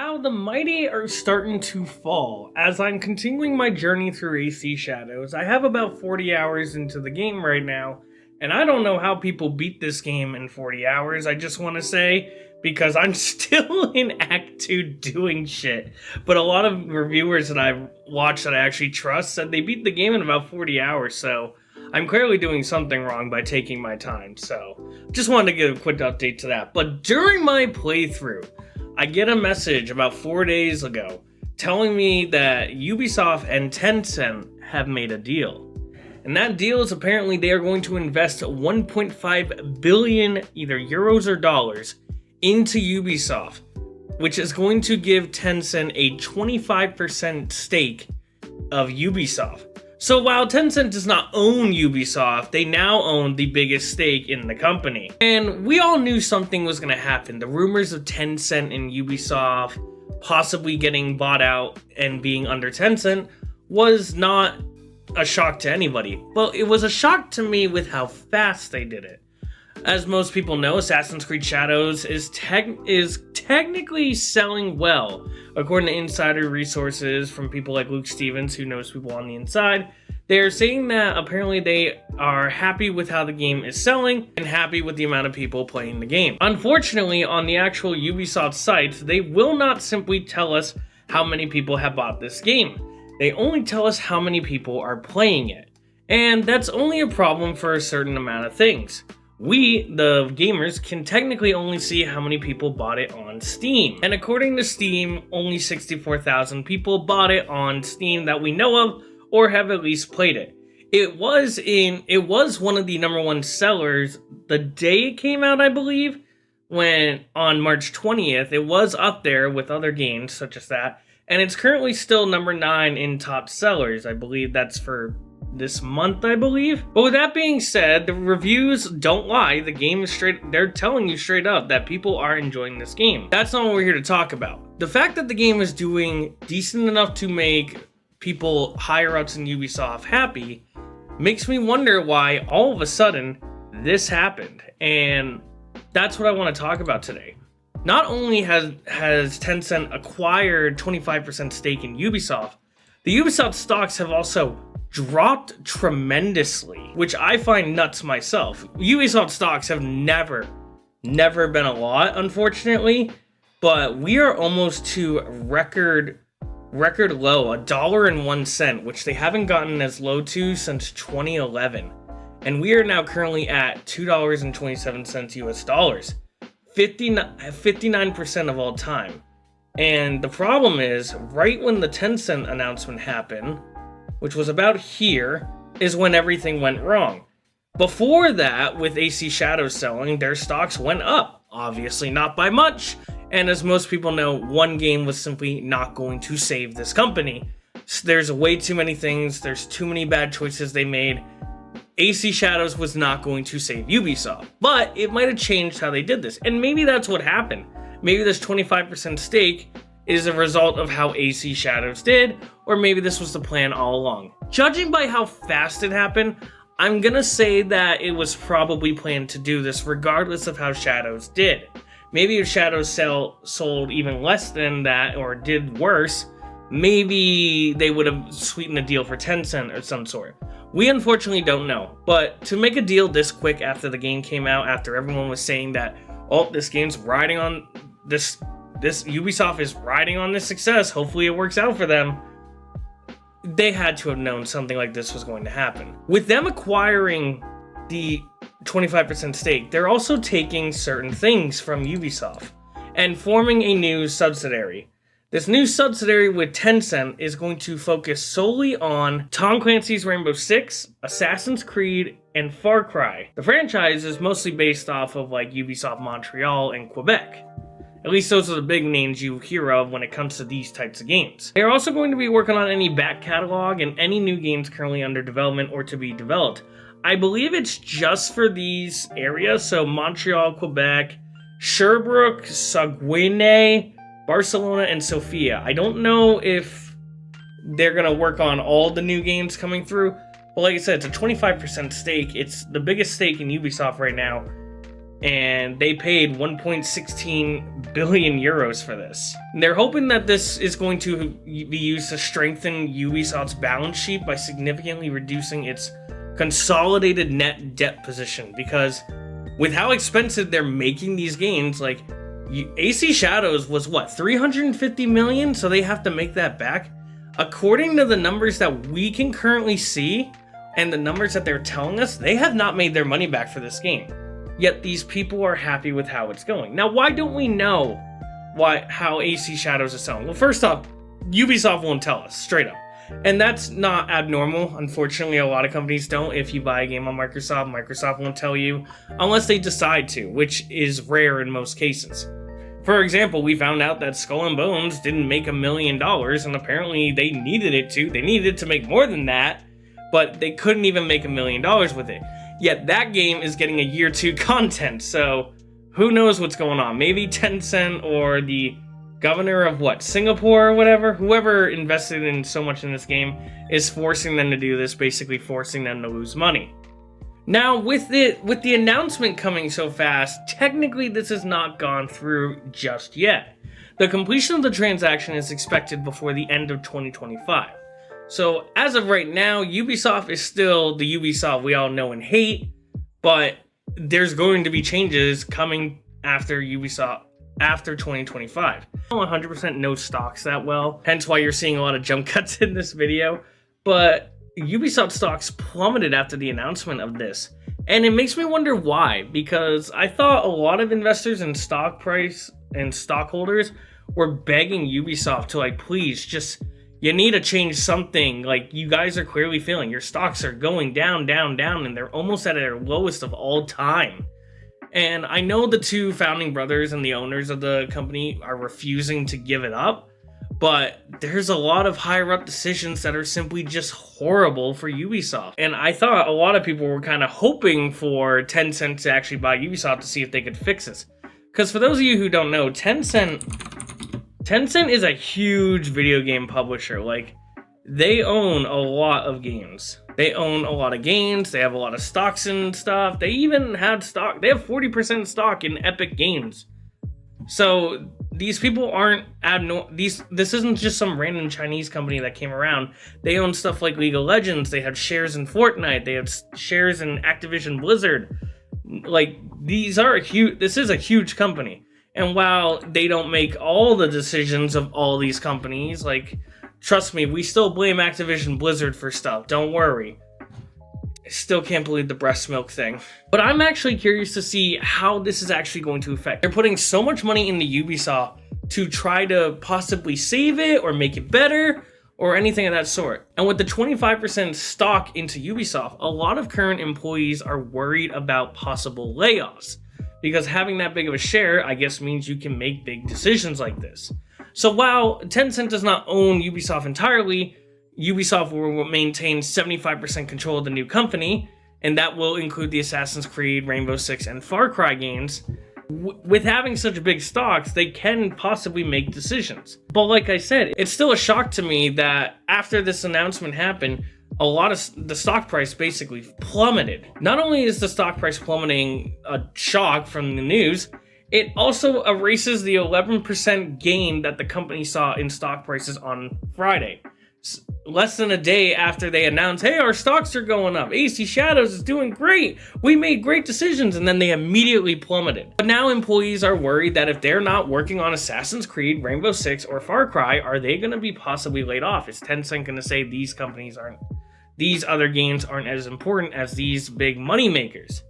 how the mighty are starting to fall. As I'm continuing my journey through AC Shadows, I have about 40 hours into the game right now, and I don't know how people beat this game in 40 hours, I just want to say, because I'm still in Act 2 doing shit. But a lot of reviewers that I've watched that I actually trust said they beat the game in about 40 hours, so I'm clearly doing something wrong by taking my time, so just wanted to give a quick update to that. But during my playthrough, I get a message about 4 days ago telling me that Ubisoft and Tencent have made a deal. And that deal is apparently they are going to invest 1.5 billion either euros or dollars into Ubisoft, which is going to give Tencent a 25% stake of Ubisoft. So while Tencent does not own Ubisoft, they now own the biggest stake in the company. And we all knew something was going to happen. The rumors of Tencent and Ubisoft possibly getting bought out and being under Tencent was not a shock to anybody. But it was a shock to me with how fast they did it. As most people know, Assassin's Creed Shadows is technically selling well, according to insider resources from people like Luke Stevens, who knows people on the inside. They're saying that apparently they are happy with how the game is selling and happy with the amount of people playing the game. Unfortunately, on the actual Ubisoft sites, they will not simply tell us how many people have bought this game. They only tell us how many people are playing it. And that's only a problem for a certain amount of things. We, the gamers, can technically only see how many people bought it on Steam. And according to Steam, only 64,000 people bought it on Steam that we know of or have at least played it. It was one of the number one sellers the day it came out, I believe, when on March 20th. It was up there with other games such as that, and it's currently still number 9 in top sellers. I believe that's for this month, I believe. But with that being said, the reviews don't lie. The game is they're telling you straight up that people are enjoying this game. That's not what we're here to talk about. The fact that the game is doing decent enough to make people higher ups in Ubisoft happy makes me wonder why all of a sudden this happened. And that's what I want to talk about today. Not only has Tencent acquired 25% stake in Ubisoft, the Ubisoft stocks have also dropped tremendously, which I find nuts myself. Ubisoft stocks have never been a lot, unfortunately, but we are almost to record low, $1.01, which they haven't gotten as low to since 2011. And we are now currently at $2.27 US dollars, 59% of all time. And the problem is, right when the Tencent announcement happened, which was about here, is when everything went wrong. Before that, with AC Shadows selling, their stocks went up. Obviously not by much, and as most people know, one game was simply not going to save this company. There's way too many things, there's too many bad choices they made. AC Shadows was not going to save Ubisoft, but it might have changed how they did this, and maybe that's what happened. Maybe this 25% stake is a result of how AC Shadows did, or maybe this was the plan all along. Judging by how fast it happened, I'm gonna say that it was probably planned to do this regardless of how Shadows did. Maybe if Shadows sold even less than that or did worse, maybe they would have sweetened the deal for Tencent or some sort. We unfortunately don't know, but to make a deal this quick after the game came out, after everyone was saying that, oh, this game's riding on this Ubisoft is riding on this success, hopefully it works out for them, they had to have known something like this was going to happen. With them acquiring the 25% stake, they're also taking certain things from Ubisoft and forming a new subsidiary. This new subsidiary with Tencent is going to focus solely on Tom Clancy's Rainbow Six, Assassin's Creed, and Far Cry. The franchise is mostly based off of like Ubisoft Montreal and Quebec. At least those are the big names you hear of when it comes to these types of games. They're also going to be working on any back catalog and any new games currently under development or to be developed. I believe it's just for these areas, so Montreal, Quebec, Sherbrooke, Saguenay, Barcelona, and Sofia. I don't know if they're going to work on all the new games coming through, but like I said, it's a 25% stake. It's the biggest stake in Ubisoft right now. and they paid 1.16 billion euros for this. And they're hoping that this is going to be used to strengthen Ubisoft's balance sheet by significantly reducing its consolidated net debt position, because with how expensive they're making these games, like AC Shadows was what, 350 million, so they have to make that back. According to the numbers that we can currently see and the numbers that they're telling us, they have not made their money back for this game. Yet these people are happy with how it's going. Now, why don't we know how AC Shadows is selling? Well, first off, Ubisoft won't tell us, straight up. And that's not abnormal. Unfortunately, a lot of companies don't. If you buy a game on Microsoft, Microsoft won't tell you unless they decide to, which is rare in most cases. For example, we found out that Skull and Bones didn't make $1 million, and apparently they needed it to. They needed it to make more than that, but they couldn't even make $1 million with it. Yet that game is getting a year 2 content, so who knows what's going on. Maybe Tencent or the governor of Singapore or whatever, whoever invested in so much in this game is forcing them to do this, basically forcing them to lose money. Now, with the announcement coming so fast, technically this has not gone through just yet. The completion of the transaction is expected before the end of 2025. So, as of right now, Ubisoft is still the Ubisoft we all know and hate, but there's going to be changes coming after Ubisoft, after 2025. I don't 100% know stocks that well, hence why you're seeing a lot of jump cuts in this video, but Ubisoft stocks plummeted after the announcement of this. And it makes me wonder why, because I thought a lot of investors in stock price and stockholders were begging Ubisoft to please just, you need to change something. You guys are clearly feeling your stocks are going down, down, down, and they're almost at their lowest of all time. And I know the two founding brothers and the owners of the company are refusing to give it up, but there's a lot of higher up decisions that are simply just horrible for Ubisoft. And I thought a lot of people were kind of hoping for Tencent to actually buy Ubisoft to see if they could fix this. Because for those of you who don't know, Tencent is a huge video game publisher. They own a lot of games. They own a lot of games. They have a lot of stocks and stuff. They even had stock. They have 40% stock in Epic Games. So these people aren't this isn't just some random Chinese company that came around. They own stuff like League of Legends. They have shares in Fortnite. They have shares in Activision Blizzard. This is a huge company. And while they don't make all the decisions of all these companies, trust me, we still blame Activision Blizzard for stuff. Don't worry. I still can't believe the breast milk thing. But I'm actually curious to see how this is actually going to affect. They're putting so much money into Ubisoft to try to possibly save it or make it better or anything of that sort. And with the 25% stock into Ubisoft, a lot of current employees are worried about possible layoffs. Because having that big of a share, I guess, means you can make big decisions like this. So while Tencent does not own Ubisoft entirely, Ubisoft will maintain 75% control of the new company, and that will include the Assassin's Creed, Rainbow Six, and Far Cry games. With having such big stocks, they can possibly make decisions. But like I said, it's still a shock to me that after this announcement happened, a lot of the stock price basically plummeted. Not only is the stock price plummeting a shock from the news, it also erases the 11% gain that the company saw in stock prices on Friday. Less than a day after they announced, hey, our stocks are going up, AC Shadows is doing great, we made great decisions, and then they immediately plummeted. But now employees are worried that if they're not working on Assassin's Creed, Rainbow Six, or Far Cry, are they going to be possibly laid off? Is Tencent going to say these other games aren't as important as these big money makers?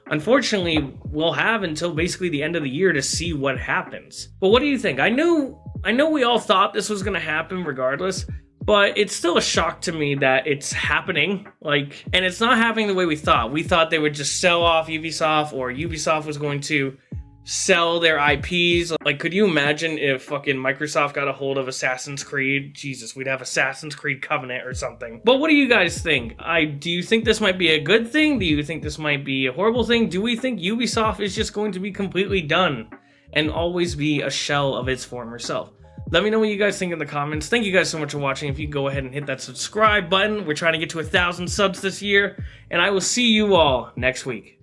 Unfortunately, we'll have until basically the end of the year to see what happens. But what do you think? I know we all thought this was going to happen regardless, but it's still a shock to me that it's happening. And it's not happening the way we thought. We thought they would just sell off Ubisoft, or Ubisoft was going to sell their IPs. Could you imagine if fucking Microsoft got a hold of Assassin's Creed? Jesus, we'd have Assassin's Creed Covenant or something. But what do you guys think? Do you think this might be a good thing? Do you think this might be a horrible thing? Do we think Ubisoft is just going to be completely done and always be a shell of its former self? Let me know what you guys think in the comments. Thank you guys so much for watching. If you go ahead and hit that subscribe button, we're trying to get to 1,000 subs this year, and I will see you all next week.